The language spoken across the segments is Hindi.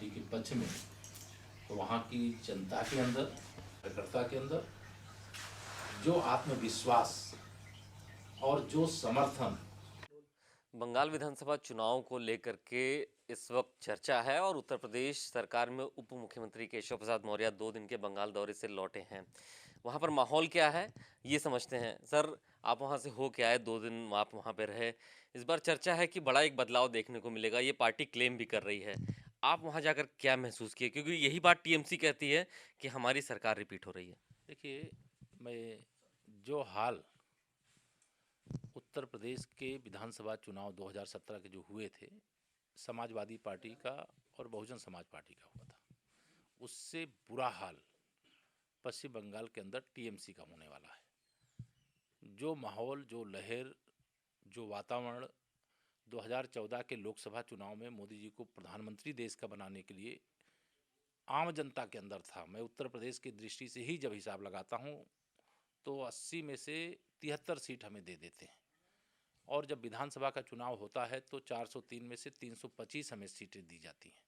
पार्टी के पक्ष में, तो वहाँ की जनता के अंदर, कार्यकर्ता के अंदर जो आत्मविश्वास और जो समर्थन। बंगाल विधानसभा चुनाव को लेकर के इस वक्त चर्चा है और उत्तर प्रदेश सरकार में उप मुख्यमंत्री केशव प्रसाद मौर्य 2 दिन के बंगाल दौरे से लौटे हैं। वहां पर माहौल क्या है ये समझते हैं। सर, आप वहां से हो के आए, 2 दिन आप वहां पे रहे। इस बार चर्चा है कि बड़ा एक बदलाव देखने को मिलेगा, ये पार्टी क्लेम भी कर रही है। आप वहां जाकर क्या महसूस किए, क्योंकि यही बात टीएमसी कहती है कि हमारी सरकार रिपीट हो रही है। देखिए, मैं जो हाल उत्तर प्रदेश के विधानसभा चुनाव 2017 के जो हुए थे, समाजवादी पार्टी का और बहुजन समाज पार्टी का हुआ था, उससे बुरा हाल पश्चिम बंगाल के अंदर टीएमसी का होने वाला है। जो माहौल, जो लहर, जो वातावरण 2014 के लोकसभा चुनाव में मोदी जी को प्रधानमंत्री देश का बनाने के लिए आम जनता के अंदर था, मैं उत्तर प्रदेश की दृष्टि से ही जब हिसाब लगाता हूँ तो 80 में से 73 सीट हमें दे देते हैं, और जब विधानसभा का चुनाव होता है तो 403 में से 325 हमें सीटें दी जाती हैं।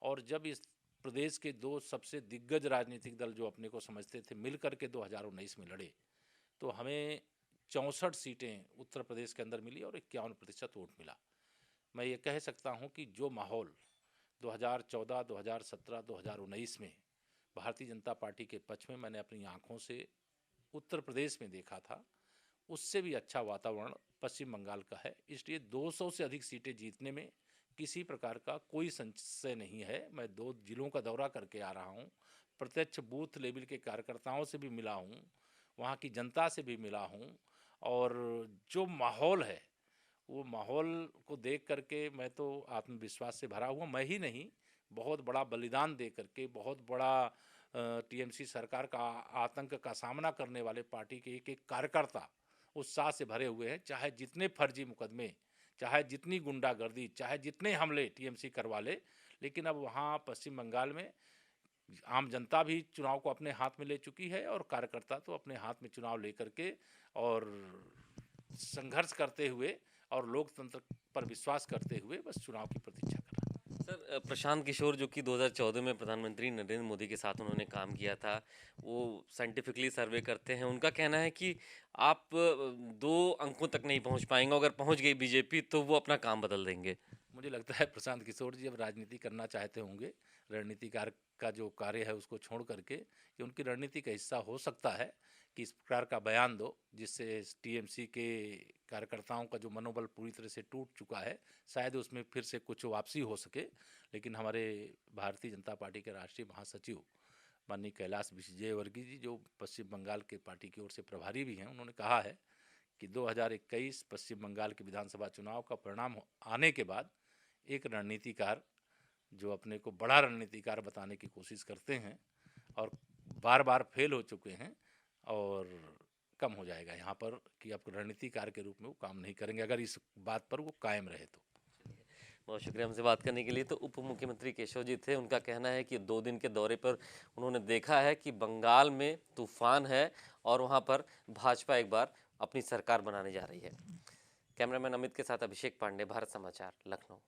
और जब इस प्रदेश के दो सबसे दिग्गज राजनीतिक दल जो अपने को समझते थे मिल करके 2019 में लड़े, तो हमें 64 सीटें उत्तर प्रदेश के अंदर मिली और 51% वोट मिला। मैं ये कह सकता हूँ कि जो माहौल 2014, 2017, 2019 में भारतीय जनता पार्टी के पक्ष में मैंने अपनी आंखों से उत्तर प्रदेश में देखा था, उससे भी अच्छा वातावरण पश्चिम बंगाल का है। इसलिए 200 से अधिक सीटें जीतने में किसी प्रकार का कोई संशय नहीं है। मैं 2 जिलों का दौरा करके आ रहा हूँ, प्रत्यक्ष बूथ लेवल के कार्यकर्ताओं से भी मिला हूँ, वहाँ की जनता से भी मिला हूँ, और जो माहौल है वो माहौल को देख करके मैं तो आत्मविश्वास से भरा हुआ, मैं ही नहीं, बहुत बड़ा बलिदान दे करके, बहुत बड़ा टीएमसी सरकार का आतंक का सामना करने वाले पार्टी के एक एक कार्यकर्ता उत्साह से भरे हुए हैं। चाहे जितने फर्जी मुकदमे, चाहे जितनी गुंडागर्दी, चाहे जितने हमले टीएमसी करवा ले, लेकिन अब वहाँ पश्चिम बंगाल में आम जनता भी चुनाव को अपने हाथ में ले चुकी है, और कार्यकर्ता तो अपने हाथ में चुनाव लेकर के और संघर्ष करते हुए और लोकतंत्र पर विश्वास करते हुए बस चुनाव की प्रतीक्षा कर रहा है। सर, प्रशांत किशोर जो कि 2014 में प्रधानमंत्री नरेंद्र मोदी के साथ उन्होंने काम किया था, वो साइंटिफिकली सर्वे करते हैं। उनका कहना है कि आप 2 अंकों तक नहीं पहुंच पाएंगे, अगर पहुंच गई बीजेपी तो वो अपना काम बदल देंगे। मुझे लगता है प्रशांत किशोर जी अब राजनीति करना चाहते होंगे, रणनीतिकार का जो कार्य है उसको छोड़ करके, ये उनकी रणनीति का हिस्सा हो सकता है कि इस प्रकार का बयान दो जिससे टीएमसी के कार्यकर्ताओं का जो मनोबल पूरी तरह से टूट चुका है, शायद उसमें फिर से कुछ वापसी हो सके। लेकिन हमारे भारतीय जनता पार्टी के राष्ट्रीय महासचिव माननीय कैलाश विजयवर्गीय जी, जो पश्चिम बंगाल के पार्टी की ओर से प्रभारी भी हैं, उन्होंने कहा है कि 2021 पश्चिम बंगाल के विधानसभा चुनाव का परिणाम आने के बाद एक रणनीतिकार जो अपने को बड़ा रणनीतिकार बताने की कोशिश करते हैं और बार बार फेल हो चुके हैं, और कम हो जाएगा यहाँ पर कि अब रणनीतिकार के रूप में वो काम नहीं करेंगे अगर इस बात पर वो कायम रहे तो। बहुत शुक्रिया हमसे बात करने के लिए। तो उप मुख्यमंत्री केशव जी थे, उनका कहना है कि 2 दिन के दौरे पर उन्होंने देखा है कि बंगाल में तूफान है और वहां पर भाजपा एक बार अपनी सरकार बनाने जा रही है। कैमरामैन अमित के साथ अभिषेक पांडे, भारत समाचार, लखनऊ।